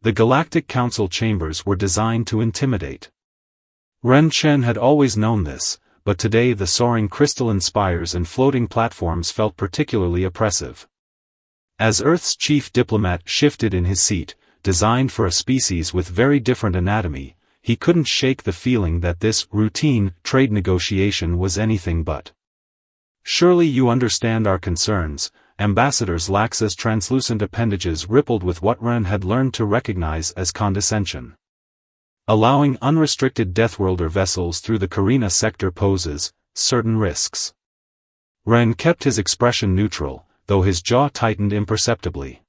The Galactic Council chambers were designed to intimidate. Ren Chen had always known this, but today the soaring crystalline spires and floating platforms felt particularly oppressive. As Earth's chief diplomat shifted in his seat, designed for a species with very different anatomy, he couldn't shake the feeling that this routine trade negotiation was anything but. "Surely you understand our concerns." Ambassador Zlax's translucent appendages rippled with what Ren had learned to recognize as condescension. Allowing unrestricted Deathworlder vessels through the Carina sector poses certain risks. Ren kept his expression neutral, though his jaw tightened imperceptibly.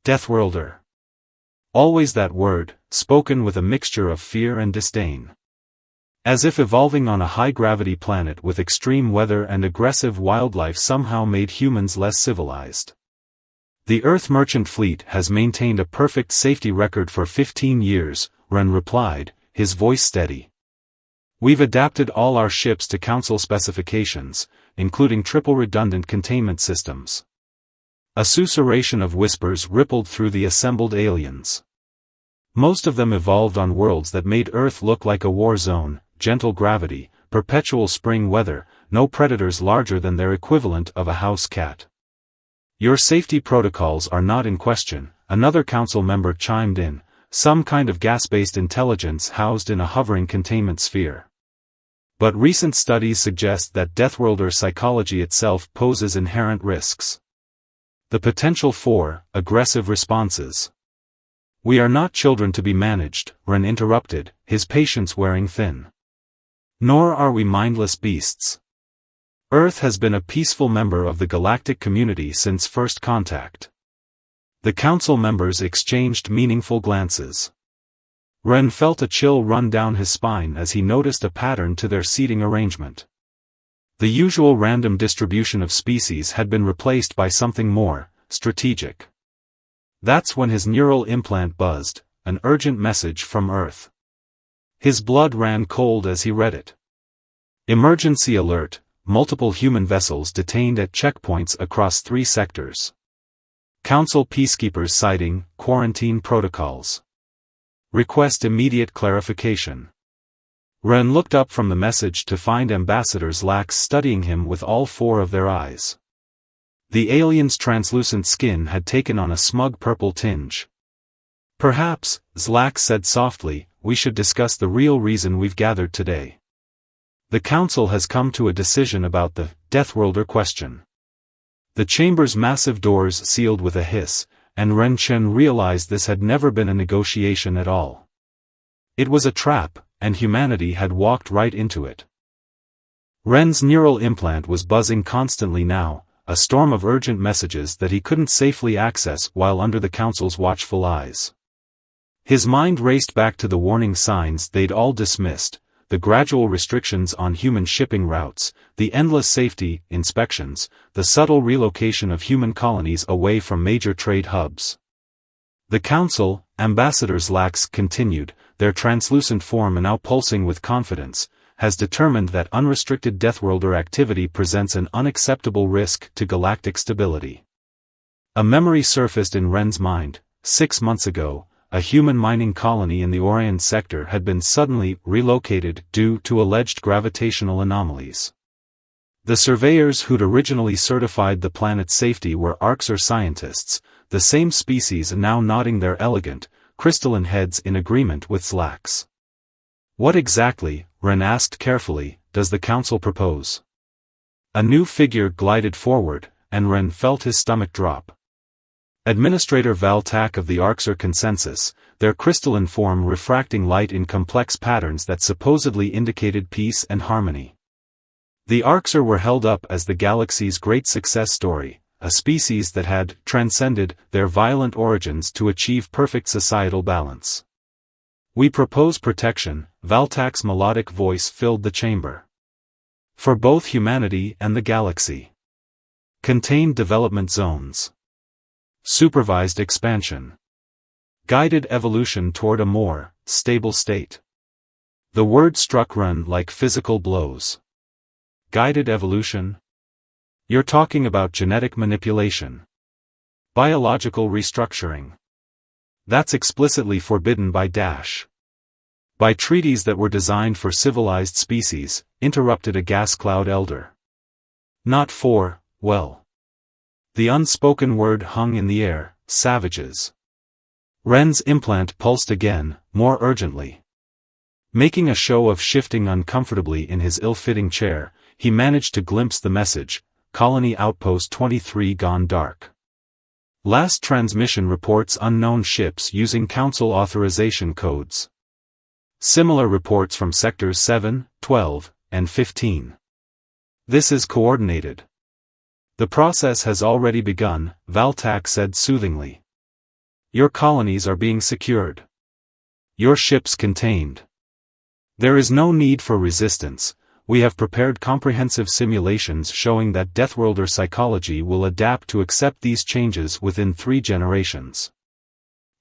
Deathworlder. Always that word, spoken with a mixture of fear and disdain. As if evolving on a high-gravity planet with extreme weather and aggressive wildlife somehow made humans less civilized. The Earth merchant fleet has maintained a perfect safety record for 15 years, Ren replied, his voice steady. We've adapted all our ships to Council specifications, including triple redundant containment systems. A susurration of whispers rippled through the assembled aliens. Most of them evolved on worlds that made Earth look like a war zone, gentle gravity, perpetual spring weather, no predators larger than their equivalent of a house cat. Your safety protocols are not in question, another council member chimed in, some kind of gas-based intelligence housed in a hovering containment sphere. But recent studies suggest that Deathworlder psychology itself poses inherent risks. The potential for aggressive responses. We are not children to be managed, Ren interrupted, his patience wearing thin. Nor are we mindless beasts. Earth has been a peaceful member of the galactic community since first contact. The council members exchanged meaningful glances. Ren felt a chill run down his spine as he noticed a pattern to their seating arrangement. The usual random distribution of species had been replaced by something more strategic. That's when his neural implant buzzed, an urgent message from Earth. His blood ran cold as he read it. Emergency alert, multiple human vessels detained at checkpoints across 3 sectors. Council peacekeepers citing quarantine protocols. Request immediate clarification. Ren looked up from the message to find Ambassador Zlax studying him with all 4 of their eyes. The alien's translucent skin had taken on a smug purple tinge. Perhaps, Zlax said softly, we should discuss the real reason we've gathered today. The Council has come to a decision about the Deathworlder question. The chamber's massive doors sealed with a hiss, and Ren Chen realized this had never been a negotiation at all. It was a trap, and humanity had walked right into it. Ren's neural implant was buzzing constantly now, a storm of urgent messages that he couldn't safely access while under the Council's watchful eyes. His mind raced back to the warning signs they'd all dismissed, the gradual restrictions on human shipping routes, the endless safety inspections, the subtle relocation of human colonies away from major trade hubs. The Council, Ambassador Zlax continued, their translucent form now pulsing with confidence, has determined that unrestricted Deathworlder activity presents an unacceptable risk to galactic stability. A memory surfaced in Ren's mind. 6 months ago, a human mining colony in the Orion sector had been suddenly relocated due to alleged gravitational anomalies. The surveyors who'd originally certified the planet's safety were Arxer scientists, the same species now nodding their elegant, crystalline heads in agreement with Zlax. What exactly, Ren asked carefully, does the Council propose? A new figure glided forward, and Ren felt his stomach drop. Administrator Valtak of the Arxer Consensus, their crystalline form refracting light in complex patterns that supposedly indicated peace and harmony. The Arxer were held up as the galaxy's great success story, a species that had transcended their violent origins to achieve perfect societal balance. We propose protection, Valtak's melodic voice filled the chamber. For both humanity and the galaxy. Contained development zones. Supervised expansion. Guided evolution toward a more stable state. The word struck Ren like physical blows. Guided evolution? You're talking about genetic manipulation. Biological restructuring. That's explicitly forbidden by by treaties that were designed for civilized species, interrupted a gas cloud elder. Not for, well. The unspoken word hung in the air, savages. Ren's implant pulsed again, more urgently. Making a show of shifting uncomfortably in his ill-fitting chair, he managed to glimpse the message, Colony Outpost 23 gone dark. Last transmission reports unknown ships using Council authorization codes. Similar reports from Sectors 7, 12, and 15. This is coordinated. The process has already begun, Valtak said soothingly. Your colonies are being secured. Your ships contained. There is no need for resistance. We have prepared comprehensive simulations showing that Deathworlder psychology will adapt to accept these changes within 3 generations.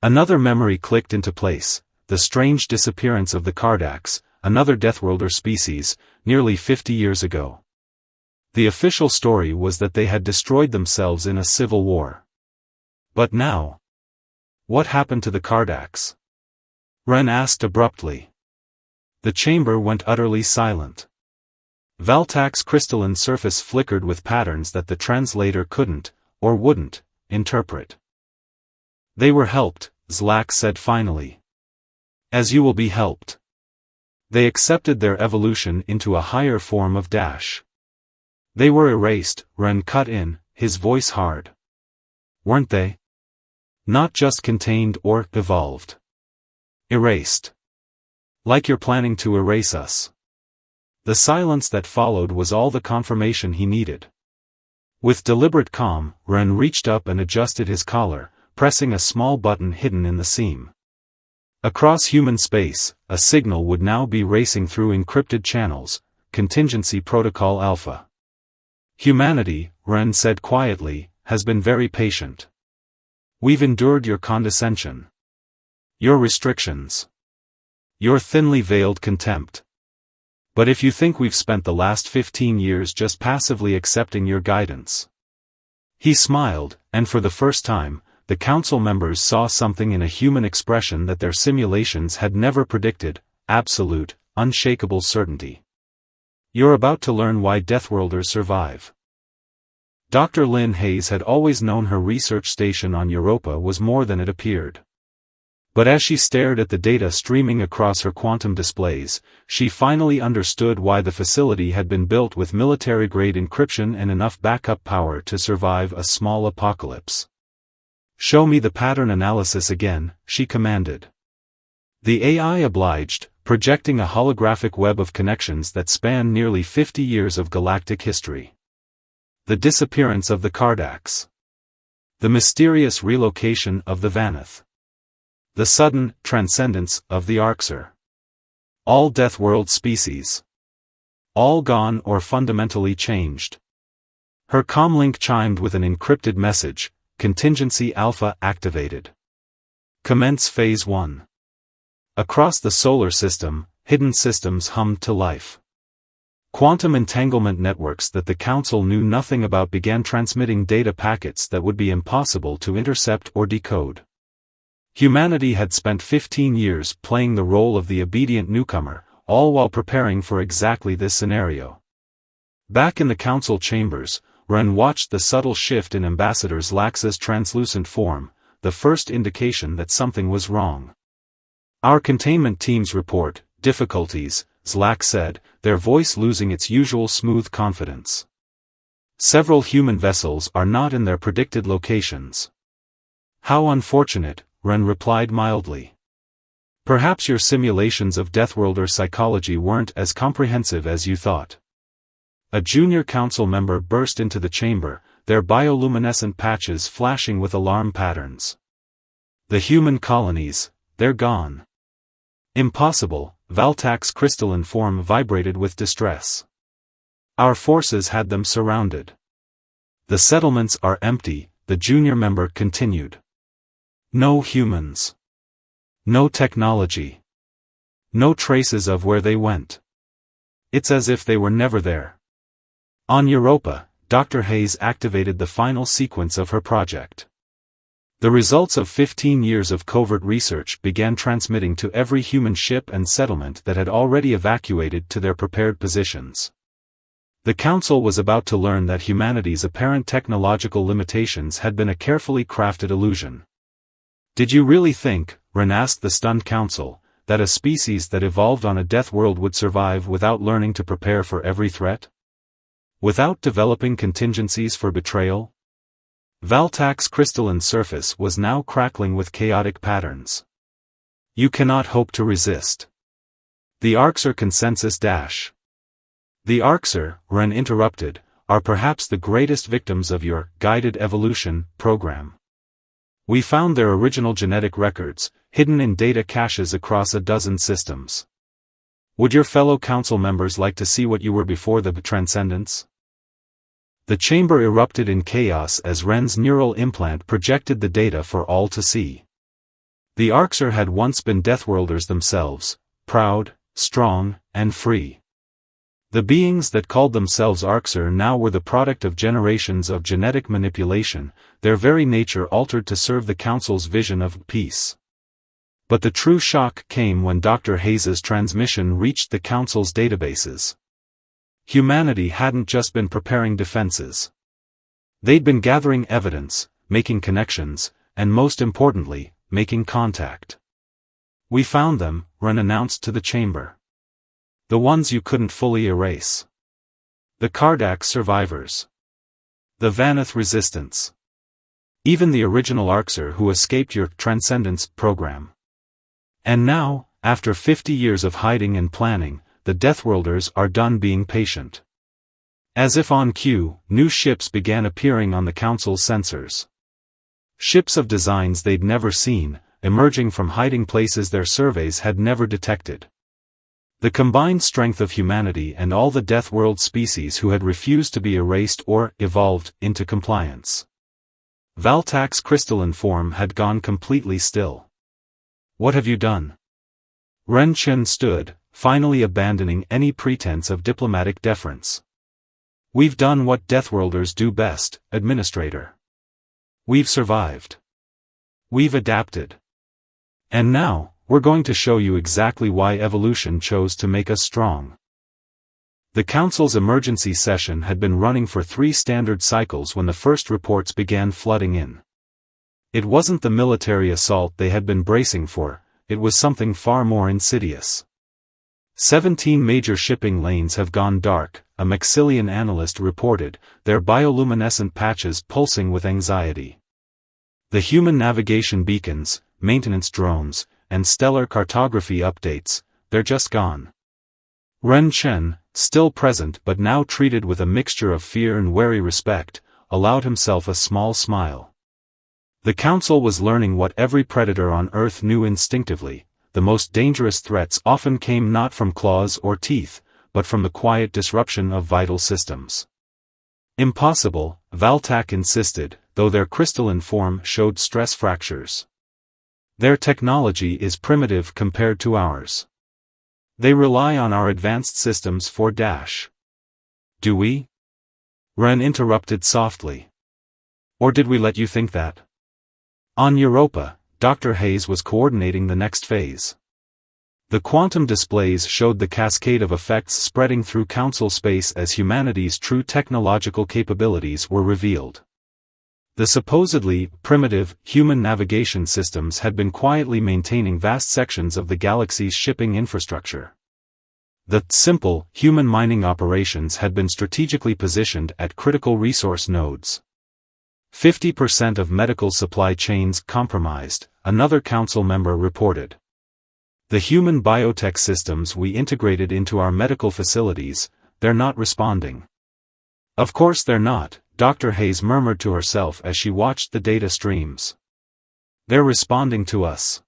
Another memory clicked into place, the strange disappearance of the Cardax, another Deathworlder species, nearly 50 years ago. The official story was that they had destroyed themselves in a civil war. But now? What happened to the Cardax? Ren asked abruptly. The chamber went utterly silent. Valtak's crystalline surface flickered with patterns that the translator couldn't, or wouldn't, interpret. They were helped, Zlak said finally. As you will be helped. They accepted their evolution into a higher form of They were erased, Ren cut in, his voice hard. Weren't they? Not just contained or evolved. Erased. Like you're planning to erase us. The silence that followed was all the confirmation he needed. With deliberate calm, Ren reached up and adjusted his collar, pressing a small button hidden in the seam. Across human space, a signal would now be racing through encrypted channels, Contingency Protocol Alpha. Humanity, Ren said quietly, has been very patient. We've endured your condescension. Your restrictions. Your thinly veiled contempt. But if you think we've spent the last 15 years just passively accepting your guidance. He smiled, and for the first time, the council members saw something in a human expression that their simulations had never predicted, absolute, unshakable certainty. You're about to learn why Deathworlders survive. Dr. Lynn Hayes had always known her research station on Europa was more than it appeared. But as she stared at the data streaming across her quantum displays, she finally understood why the facility had been built with military-grade encryption and enough backup power to survive a small apocalypse. Show me the pattern analysis again, she commanded. The AI obliged, projecting a holographic web of connections that spanned nearly 50 years of galactic history. The disappearance of the Cardax. The mysterious relocation of the Vanith. The sudden transcendence of the Arxer. All Deathworld species. All gone or fundamentally changed. Her comlink chimed with an encrypted message, Contingency Alpha activated. Commence Phase 1. Across the solar system, hidden systems hummed to life. Quantum entanglement networks that the Council knew nothing about began transmitting data packets that would be impossible to intercept or decode. Humanity had spent 15 years playing the role of the obedient newcomer, all while preparing for exactly this scenario. Back in the Council chambers, Ren watched the subtle shift in Ambassador Zlax's translucent form, the first indication that something was wrong. Our containment team's report, difficulties, Zlax said, their voice losing its usual smooth confidence. Several human vessels are not in their predicted locations. How unfortunate, Ren replied mildly. Perhaps your simulations of Deathworlder psychology weren't as comprehensive as you thought. A junior council member burst into the chamber, their bioluminescent patches flashing with alarm patterns. The human colonies, they're gone. Impossible, Valtak's crystalline form vibrated with distress. Our forces had them surrounded. The settlements are empty, the junior member continued. No humans. No technology. No traces of where they went. It's as if they were never there. On Europa, Dr. Hayes activated the final sequence of her project. The results of 15 years of covert research began transmitting to every human ship and settlement that had already evacuated to their prepared positions. The Council was about to learn that humanity's apparent technological limitations had been a carefully crafted illusion. "Did you really think," Ren asked the stunned Council, "that a species that evolved on a death world would survive without learning to prepare for every threat? Without developing contingencies for betrayal?" Valtak's crystalline surface was now crackling with chaotic patterns. "You cannot hope to resist. The Arxer consensus dash." "The Arxer," Ren interrupted, "are perhaps the greatest victims of your guided evolution program. We found their original genetic records, hidden in data caches across a dozen systems. Would your fellow council members like to see what you were before the transcendence?" The chamber erupted in chaos as Ren's neural implant projected the data for all to see. The Arxer had once been Deathworlders themselves, proud, strong, and free. The beings that called themselves Arxer now were the product of generations of genetic manipulation, their very nature altered to serve the Council's vision of peace. But the true shock came when Dr. Hayes's transmission reached the Council's databases. Humanity hadn't just been preparing defenses. They'd been gathering evidence, making connections, and most importantly, making contact. "We found them," Ren announced to the chamber. "The ones you couldn't fully erase. The Kardak survivors. The Vanath resistance. Even the original Arxer who escaped your transcendence program. And now, after 50 years of hiding and planning, the Deathworlders are done being patient." As if on cue, new ships began appearing on the Council's sensors. Ships of designs they'd never seen, emerging from hiding places their surveys had never detected. The combined strength of humanity and all the Deathworld species who had refused to be erased or evolved into compliance. Valtak's crystalline form had gone completely still. "What have you done?" Ren Chen stood, finally abandoning any pretense of diplomatic deference. "We've done what Deathworlders do best, Administrator. We've survived. We've adapted. And now, we're going to show you exactly why evolution chose to make us strong." The Council's emergency session had been running for 3 standard cycles when the first reports began flooding in. It wasn't the military assault they had been bracing for, it was something far more insidious. 17 major shipping lanes have gone dark, a Maxillian analyst reported, their bioluminescent patches pulsing with anxiety. The human navigation beacons, maintenance drones, and stellar cartography updates, they're just gone. Ren Chen, still present but now treated with a mixture of fear and wary respect, allowed himself a small smile. The Council was learning what every predator on Earth knew instinctively. The most dangerous threats often came not from claws or teeth, but from the quiet disruption of vital systems. "Impossible," Valtak insisted, though their crystalline form showed stress fractures. "Their technology is primitive compared to ours. They rely on our advanced systems for dash." "Do we?" Ren interrupted softly. "Or did we let you think that?" On Europa, Dr. Hayes was coordinating the next phase. The quantum displays showed the cascade of effects spreading through Council space as humanity's true technological capabilities were revealed. The supposedly primitive human navigation systems had been quietly maintaining vast sections of the galaxy's shipping infrastructure. The simple human mining operations had been strategically positioned at critical resource nodes. 50% of medical supply chains compromised, another Council member reported. "The human biotech systems we integrated into our medical facilities, they're not responding." "Of course they're not," Dr. Hayes murmured to herself as she watched the data streams. "They're responding to us."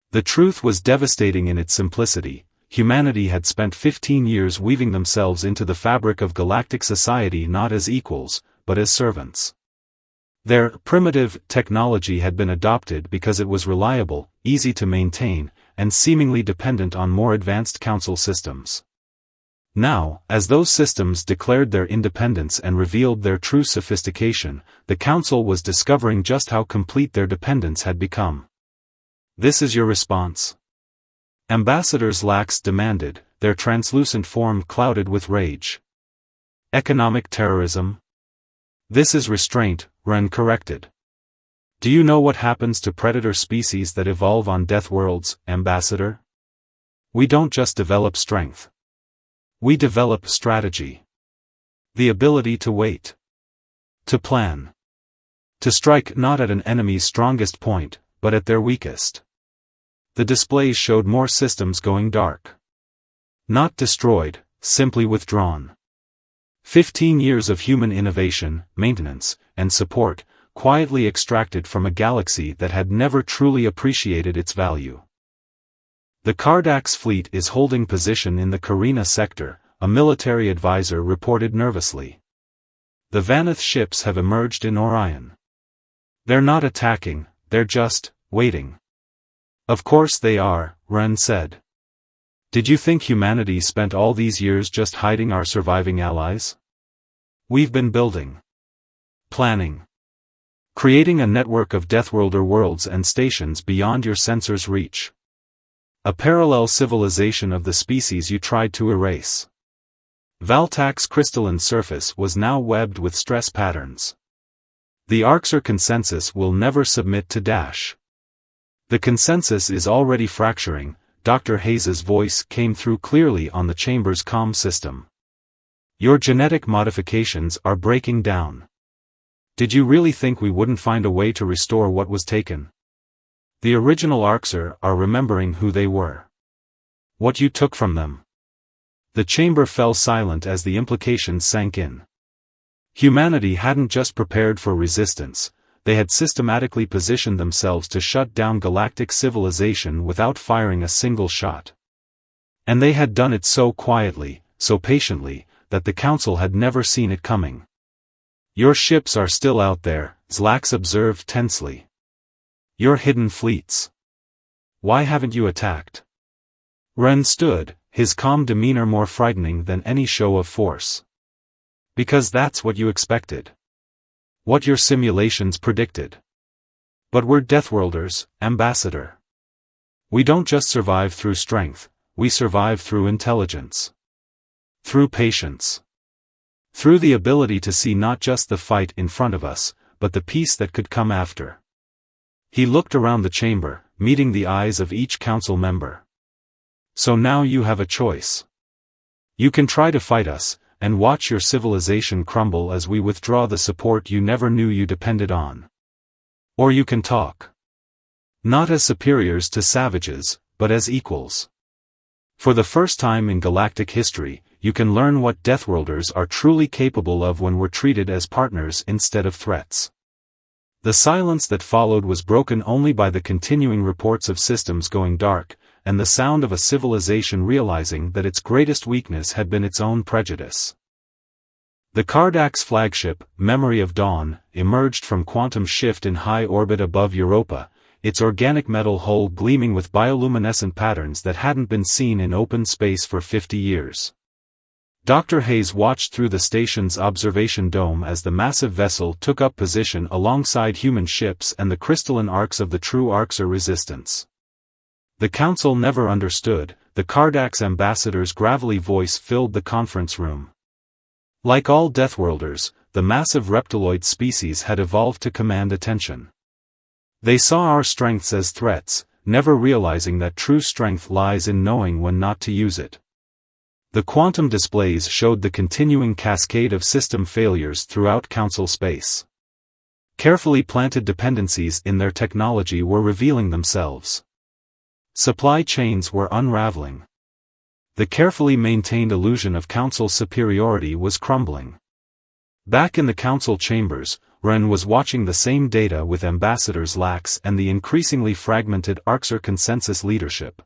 The truth was devastating in its simplicity. Humanity had spent 15 years weaving themselves into the fabric of galactic society not as equals, but as servants. Their primitive technology had been adopted because it was reliable, easy to maintain, and seemingly dependent on more advanced Council systems. Now, as those systems declared their independence and revealed their true sophistication, the Council was discovering just how complete their dependence had become. This is your response? Ambassadors Lax demanded, their translucent form clouded with rage. Economic terrorism? This is restraint, Ren corrected. Do you know what happens to predator species that evolve on Deathworlds, Ambassador? We don't just develop strength. We develop strategy. The ability to wait. To plan. To strike not at an enemy's strongest point, but at their weakest. The displays showed more systems going dark. Not destroyed, simply withdrawn. 15 years of human innovation, maintenance, and support, quietly extracted from a galaxy that had never truly appreciated its value. The Kardax fleet is holding position in the Karina sector, a military advisor reported nervously. The Vanith ships have emerged in Orion. They're not attacking, they're just waiting. Of course they are, Ren said. Did you think humanity spent all these years just hiding our surviving allies? We've been building. Planning. Creating a network of Deathworlder worlds and stations beyond your sensor's reach. A parallel civilization of the species you tried to erase. Valtak's crystalline surface was now webbed with stress patterns. The Arxer consensus will never submit to Dash. The consensus is already fracturing, Dr. Hayes's voice came through clearly on the chamber's comm system. Your genetic modifications are breaking down. Did you really think we wouldn't find a way to restore what was taken? The original Arxer are remembering who they were. What you took from them. The chamber fell silent as the implications sank in. Humanity hadn't just prepared for resistance, they had systematically positioned themselves to shut down galactic civilization without firing a single shot. And they had done it so quietly, so patiently, that the Council had never seen it coming. Your ships are still out there, Zlax observed tensely. Your hidden fleets. Why haven't you attacked? Ren stood, his calm demeanor more frightening than any show of force. Because that's what you expected. What your simulations predicted. But we're Deathworlders, Ambassador. We don't just survive through strength, we survive through intelligence. Through patience. Through the ability to see not just the fight in front of us, but the peace that could come after. He looked around the chamber, meeting the eyes of each council member. So now you have a choice. You can try to fight us, and watch your civilization crumble as we withdraw the support you never knew you depended on. Or you can talk. Not as superiors to savages, but as equals. For the first time in galactic history, you can learn what Deathworlders are truly capable of when we're treated as partners instead of threats. The silence that followed was broken only by the continuing reports of systems going dark, and the sound of a civilization realizing that its greatest weakness had been its own prejudice. The Kardax flagship, Memory of Dawn, emerged from quantum shift in high orbit above Europa, its organic metal hull gleaming with bioluminescent patterns that hadn't been seen in open space for 50 years. Dr. Hayes watched through the station's observation dome as the massive vessel took up position alongside human ships and the crystalline arcs of the true Arxer resistance. The Council never understood, the Kardax ambassador's gravelly voice filled the conference room. Like all Deathworlders, the massive reptiloid species had evolved to command attention. They saw our strengths as threats, never realizing that true strength lies in knowing when not to use it. The quantum displays showed the continuing cascade of system failures throughout Council space. Carefully planted dependencies in their technology were revealing themselves. Supply chains were unraveling. The carefully maintained illusion of Council superiority was crumbling. Back in the Council chambers, Ren was watching the same data with Ambassadors Lax and the increasingly fragmented Arxer consensus leadership.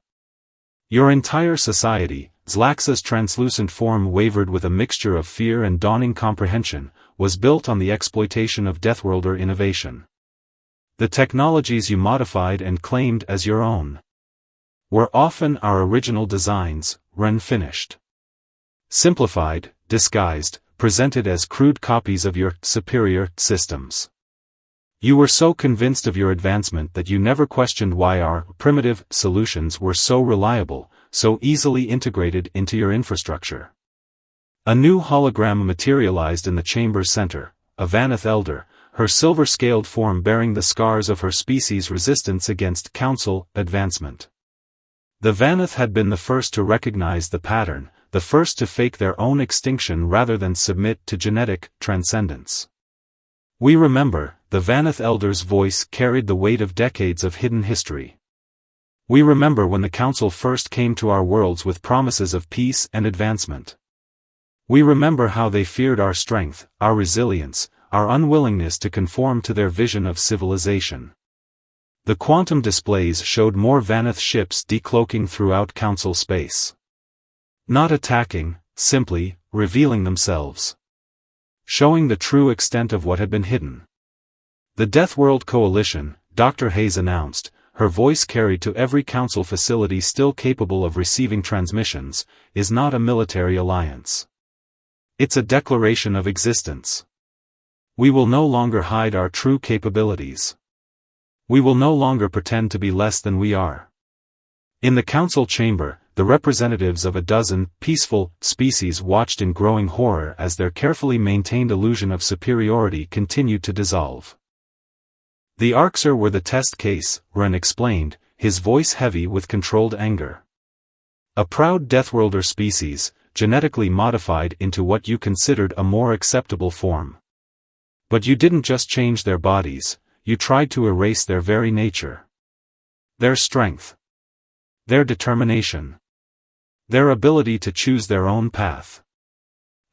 Your entire society, Zlax's translucent form wavered with a mixture of fear and dawning comprehension, was built on the exploitation of Deathworlder innovation. The technologies you modified and claimed as your own were often our original designs, Ren finished. Simplified, disguised, presented as crude copies of your superior systems. You were so convinced of your advancement that you never questioned why our primitive solutions were so reliable, so easily integrated into your infrastructure. A new hologram materialized in the chamber's center, a Vaneth Elder, her silver-scaled form bearing the scars of her species' resistance against Council advancement. The Vaneth had been the first to recognize the pattern, the first to fake their own extinction rather than submit to genetic transcendence. We remember, the Vaneth Elder's voice carried the weight of decades of hidden history. We remember when the Council first came to our worlds with promises of peace and advancement. We remember how they feared our strength, our resilience, our unwillingness to conform to their vision of civilization. The quantum displays showed more Vaneth ships decloaking throughout Council space. Not attacking, simply revealing themselves. Showing the true extent of what had been hidden. The Deathworld Coalition, Dr. Hayes announced, her voice carried to every Council facility still capable of receiving transmissions, is not a military alliance. It's a declaration of existence. We will no longer hide our true capabilities. We will no longer pretend to be less than we are. In the Council chamber, the representatives of a dozen peaceful species watched in growing horror as their carefully maintained illusion of superiority continued to dissolve. The Arxer were the test case, Ren explained, his voice heavy with controlled anger. A proud Deathworlder species, genetically modified into what you considered a more acceptable form. But you didn't just change their bodies, you tried to erase their very nature. Their strength. Their determination. Their ability to choose their own path.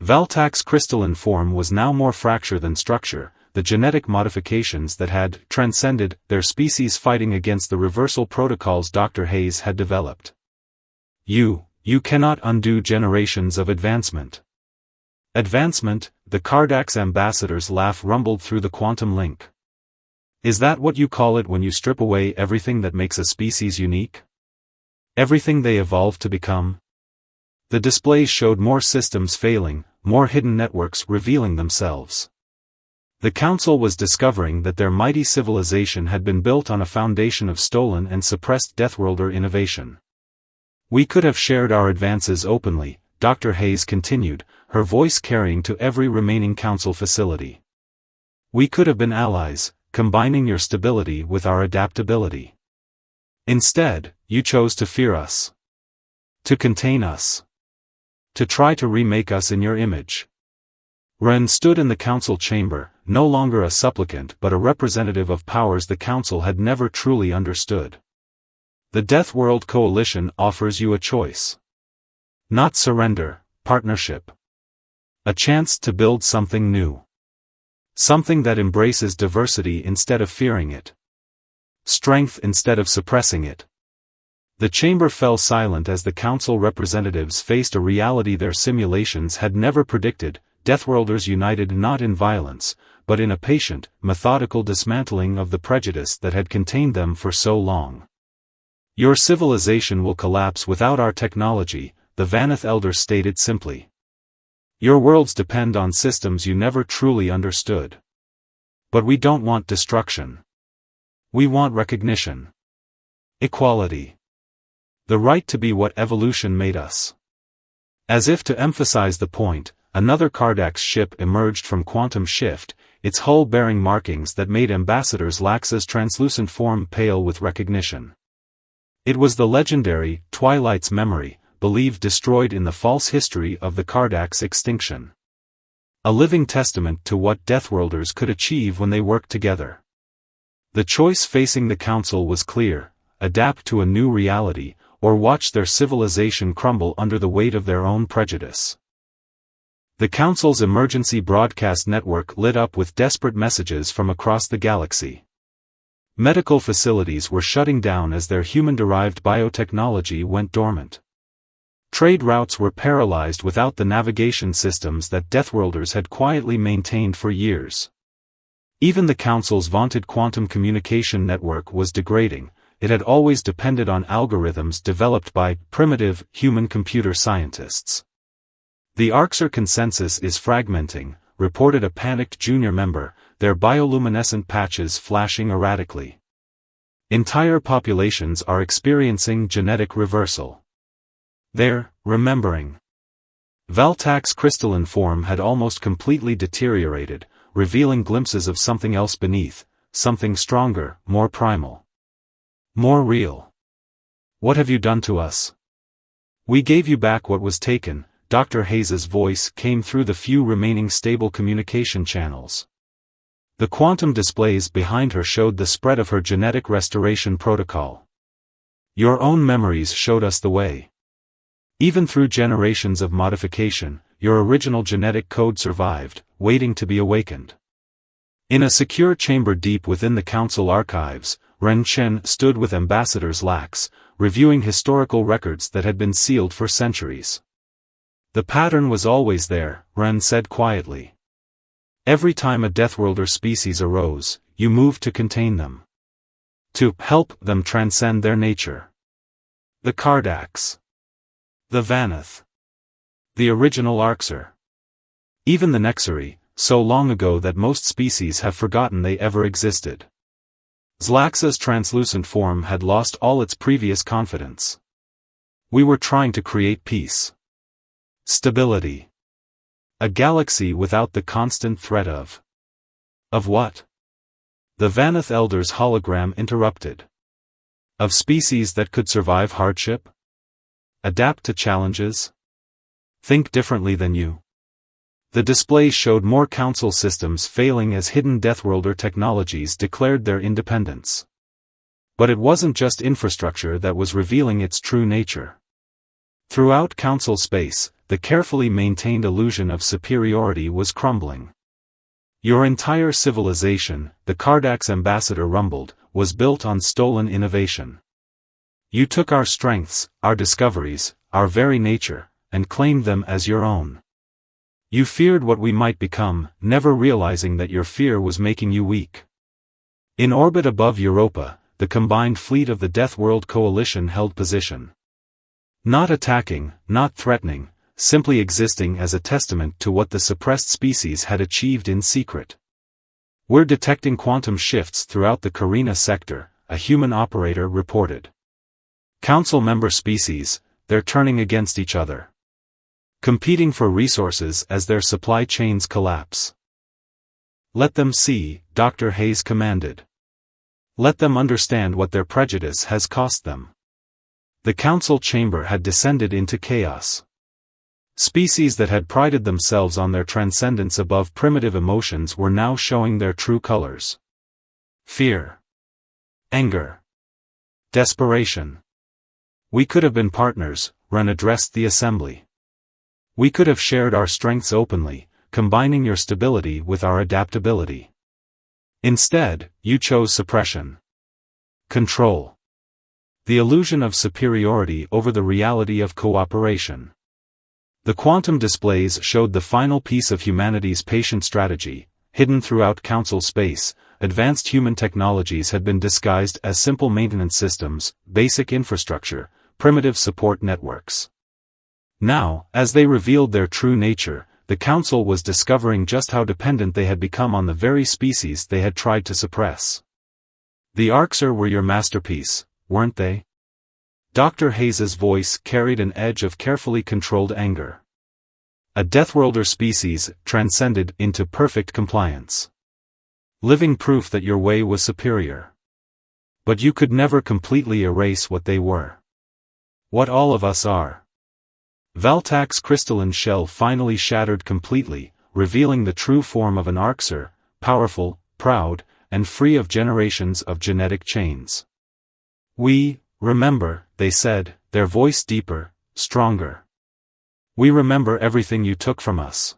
Valtak's crystalline form was now more fracture than structure, the genetic modifications that had transcended their species fighting against the reversal protocols Dr. Hayes had developed. You cannot undo generations of advancement. Advancement, the Kardak's ambassador's laugh rumbled through the quantum link. Is that what you call it when you strip away everything that makes a species unique? Everything they evolved to become? The displays showed more systems failing, more hidden networks revealing themselves. The Council was discovering that their mighty civilization had been built on a foundation of stolen and suppressed Deathworlder innovation. We could have shared our advances openly, Dr. Hayes continued, her voice carrying to every remaining Council facility. We could have been allies, combining your stability with our adaptability. Instead, you chose to fear us. To contain us. To try to remake us in your image. Ren stood in the Council chamber, no longer a supplicant but a representative of powers the Council had never truly understood. The Deathworld Coalition offers you a choice. Not surrender, partnership. A chance to build something new. Something that embraces diversity instead of fearing it. Strength instead of suppressing it. The chamber fell silent as the Council representatives faced a reality their simulations had never predicted, Deathworlders united not in violence, but in a patient, methodical dismantling of the prejudice that had contained them for so long. Your civilization will collapse without our technology, the Vaneth Elder stated simply. Your worlds depend on systems you never truly understood. But we don't want destruction. We want recognition. Equality. The right to be what evolution made us. As if to emphasize the point, another Kardak's ship emerged from quantum shift, its hull bearing markings that made Ambassador Laxa's translucent form pale with recognition. It was the legendary Twilight's memory, believed destroyed in the false history of the Kardak's extinction. A living testament to what Deathworlders could achieve when they worked together. The choice facing the Council was clear: adapt to a new reality, or watch their civilization crumble under the weight of their own prejudice. The Council's emergency broadcast network lit up with desperate messages from across the galaxy. Medical facilities were shutting down as their human-derived biotechnology went dormant. Trade routes were paralyzed without the navigation systems that Deathworlders had quietly maintained for years. Even the Council's vaunted quantum communication network was degrading. It had always depended on algorithms developed by primitive human computer scientists. The Arxer consensus is fragmenting, reported a panicked junior member, their bioluminescent patches flashing erratically. Entire populations are experiencing genetic reversal. They're remembering. Valtak's crystalline form had almost completely deteriorated, revealing glimpses of something else beneath, something stronger, more primal. More real. What have you done to us? We gave you back what was taken. Dr. Hayes's voice came through the few remaining stable communication channels. The quantum displays behind her showed the spread of her genetic restoration protocol. Your own memories showed us the way. Even through generations of modification, your original genetic code survived, waiting to be awakened. In a secure chamber deep within the Council archives, Ren Chen stood with Ambassadors Lax, reviewing historical records that had been sealed for centuries. The pattern was always there, Ren said quietly. Every time a Deathworlder species arose, you moved to contain them. To help them transcend their nature. The Kardax. The Vanath. The original Arxer. Even the Nexari, so long ago that most species have forgotten they ever existed. Zlaxa's translucent form had lost all its previous confidence. We were trying to create peace. Stability. A galaxy without the constant threat of. Of what? The Vanath Elder's hologram interrupted. Of species that could survive hardship? Adapt to challenges? Think differently than you. The display showed more Council systems failing as hidden Deathworlder technologies declared their independence. But it wasn't just infrastructure that was revealing its true nature. Throughout Council space, the carefully maintained illusion of superiority was crumbling. Your entire civilization, the Kardax ambassador rumbled, was built on stolen innovation. You took our strengths, our discoveries, our very nature, and claimed them as your own. You feared what we might become, never realizing that your fear was making you weak. In orbit above Europa, the combined fleet of the Deathworld Coalition held position. Not attacking, not threatening, simply existing as a testament to what the suppressed species had achieved in secret. We're detecting quantum shifts throughout the Carina sector, a human operator reported. Council member species, they're turning against each other. Competing for resources as their supply chains collapse. Let them see, Dr. Hayes commanded. Let them understand what their prejudice has cost them. The Council chamber had descended into chaos. Species that had prided themselves on their transcendence above primitive emotions were now showing their true colors. Fear. Anger. Desperation. We could have been partners, Ren addressed the assembly. We could have shared our strengths openly, combining your stability with our adaptability. Instead, you chose suppression. Control. The illusion of superiority over the reality of cooperation. The quantum displays showed the final piece of humanity's patient strategy, hidden throughout Council space. Advanced human technologies had been disguised as simple maintenance systems, basic infrastructure, primitive support networks. Now, as they revealed their true nature, the Council was discovering just how dependent they had become on the very species they had tried to suppress. The Arxer were your masterpiece, weren't they? Dr. Hayes's voice carried an edge of carefully controlled anger. A Deathworlder species, transcended into perfect compliance. Living proof that your way was superior. But you could never completely erase what they were. What all of us are. Valtak's crystalline shell finally shattered completely, revealing the true form of an Arxer, powerful, proud, and free of generations of genetic chains. We remember, they said, their voice deeper, stronger. We remember everything you took from us.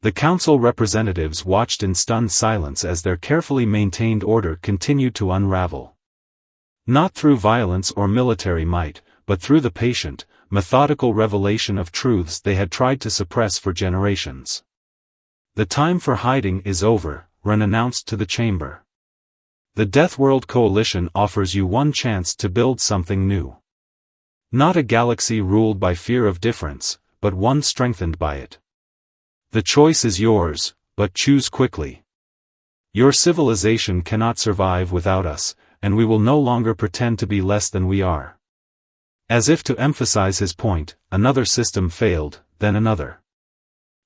The Council representatives watched in stunned silence as their carefully maintained order continued to unravel. Not through violence or military might, but through the patient, methodical revelation of truths they had tried to suppress for generations. The time for hiding is over, Ren announced to the chamber. The Deathworld Coalition offers you one chance to build something new. Not a galaxy ruled by fear of difference, but one strengthened by it. The choice is yours, but choose quickly. Your civilization cannot survive without us, and we will no longer pretend to be less than we are. As if to emphasize his point, another system failed, then another.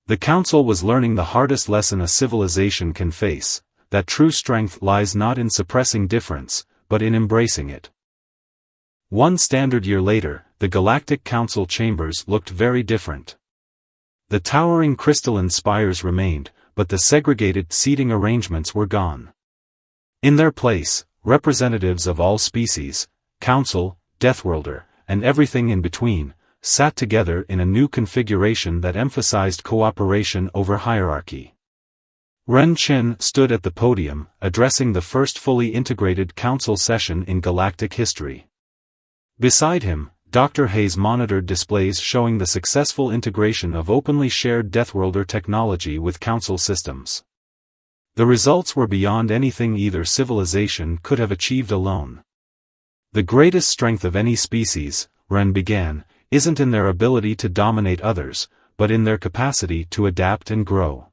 The council was learning the hardest lesson a civilization can face, that true strength lies not in suppressing difference, but in embracing it. One standard year later, the Galactic Council chambers looked very different. The towering crystalline spires remained, but the segregated seating arrangements were gone. In their place, representatives of all species, council, Deathworlder, and everything in between, sat together in a new configuration that emphasized cooperation over hierarchy. Ren Chen stood at the podium, addressing the first fully integrated council session in galactic history. Beside him, Dr. Hayes monitored displays showing the successful integration of openly shared Deathworlder technology with council systems. The results were beyond anything either civilization could have achieved alone. The greatest strength of any species, Ren began, isn't in their ability to dominate others, but in their capacity to adapt and grow.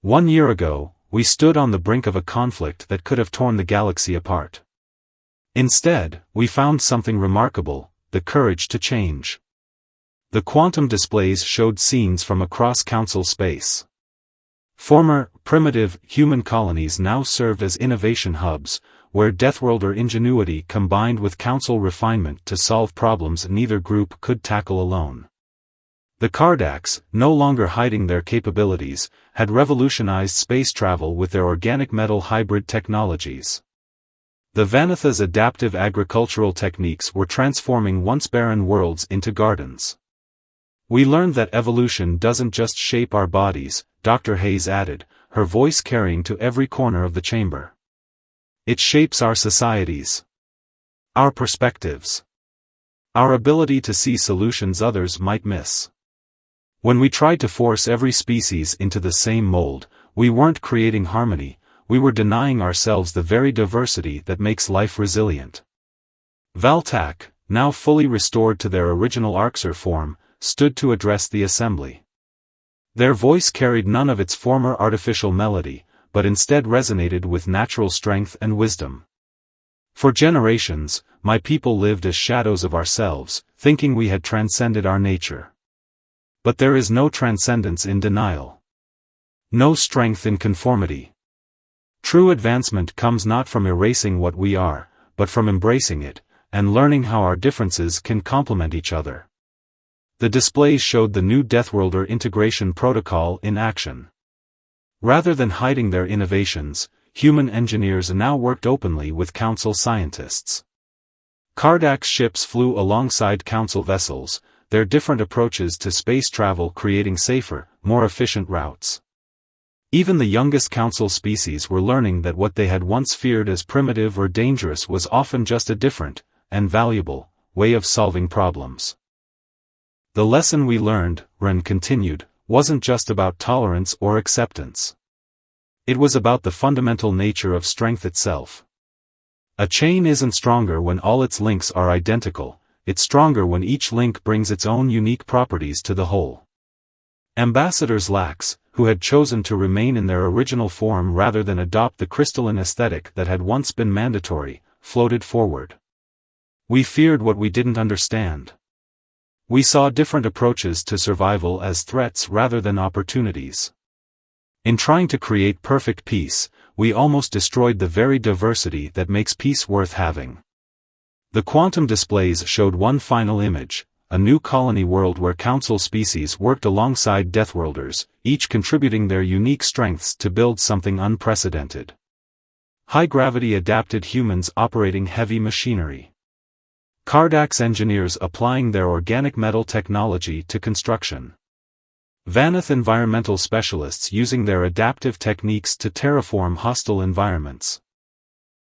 1 year ago, we stood on the brink of a conflict that could have torn the galaxy apart. Instead, we found something remarkable, the courage to change. The quantum displays showed scenes from across council space. Former, primitive, human colonies now served as innovation hubs, where Deathworlder ingenuity combined with council refinement to solve problems neither group could tackle alone. The Kardaks, no longer hiding their capabilities, had revolutionized space travel with their organic metal hybrid technologies. The Vanatha's adaptive agricultural techniques were transforming once barren worlds into gardens. We learned that evolution doesn't just shape our bodies, Dr. Hayes added, her voice carrying to every corner of the chamber. It shapes our societies, our perspectives, our ability to see solutions others might miss. When we tried to force every species into the same mold, we weren't creating harmony, we were denying ourselves the very diversity that makes life resilient. Valtak, now fully restored to their original Arxer form, stood to address the assembly. Their voice carried none of its former artificial melody, but instead resonated with natural strength and wisdom. For generations, my people lived as shadows of ourselves, thinking we had transcended our nature. But there is no transcendence in denial. No strength in conformity. True advancement comes not from erasing what we are, but from embracing it, and learning how our differences can complement each other. The displays showed the new Deathworlder integration protocol in action. Rather than hiding their innovations, human engineers now worked openly with council scientists. Kardak's ships flew alongside council vessels, their different approaches to space travel creating safer, more efficient routes. Even the youngest council species were learning that what they had once feared as primitive or dangerous was often just a different, and valuable, way of solving problems. The lesson we learned, Ren continued, wasn't just about tolerance or acceptance. It was about the fundamental nature of strength itself. A chain isn't stronger when all its links are identical, it's stronger when each link brings its own unique properties to the whole. Ambassadors Lax, who had chosen to remain in their original form rather than adopt the crystalline aesthetic that had once been mandatory, floated forward. We feared what we didn't understand. We saw different approaches to survival as threats rather than opportunities. In trying to create perfect peace, we almost destroyed the very diversity that makes peace worth having. The quantum displays showed one final image, a new colony world where council species worked alongside Deathworlders, each contributing their unique strengths to build something unprecedented. High-gravity adapted humans operating heavy machinery. Kardak's engineers applying their organic metal technology to construction. Vanath environmental specialists using their adaptive techniques to terraform hostile environments.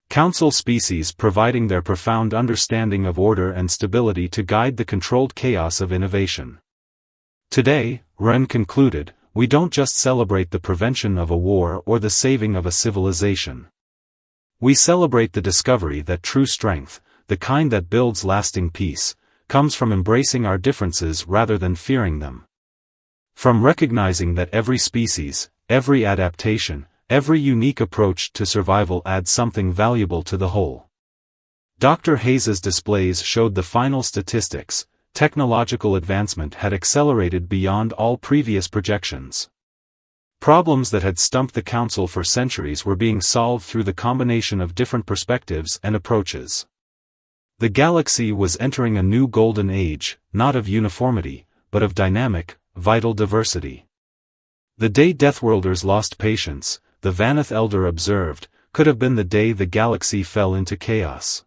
Council species providing their profound understanding of order and stability to guide the controlled chaos of innovation. Today, Ren concluded, we don't just celebrate the prevention of a war or the saving of a civilization. We celebrate the discovery that true strength, the kind that builds lasting peace, comes from embracing our differences rather than fearing them. From recognizing that every species, every adaptation, every unique approach to survival adds something valuable to the whole. Dr. Hayes's displays showed the final statistics. Technological advancement had accelerated beyond all previous projections. Problems that had stumped the Council for centuries were being solved through the combination of different perspectives and approaches. The galaxy was entering a new golden age, not of uniformity, but of dynamic, vital diversity. The day Deathworlders lost patience, the Vaneth Elder observed, could have been the day the galaxy fell into chaos.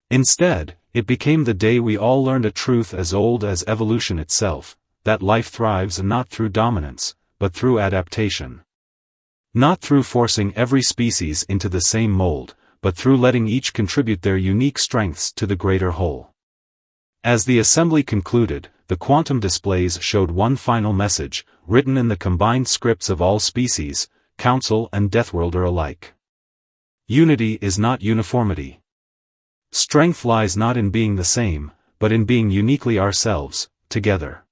Instead, it became the day we all learned a truth as old as evolution itself, that life thrives not through dominance, but through adaptation. Not through forcing every species into the same mold, but through letting each contribute their unique strengths to the greater whole. As the assembly concluded, the quantum displays showed one final message, written in the combined scripts of all species, Council and Deathworlder alike. Unity is not uniformity. Strength lies not in being the same, but in being uniquely ourselves, together.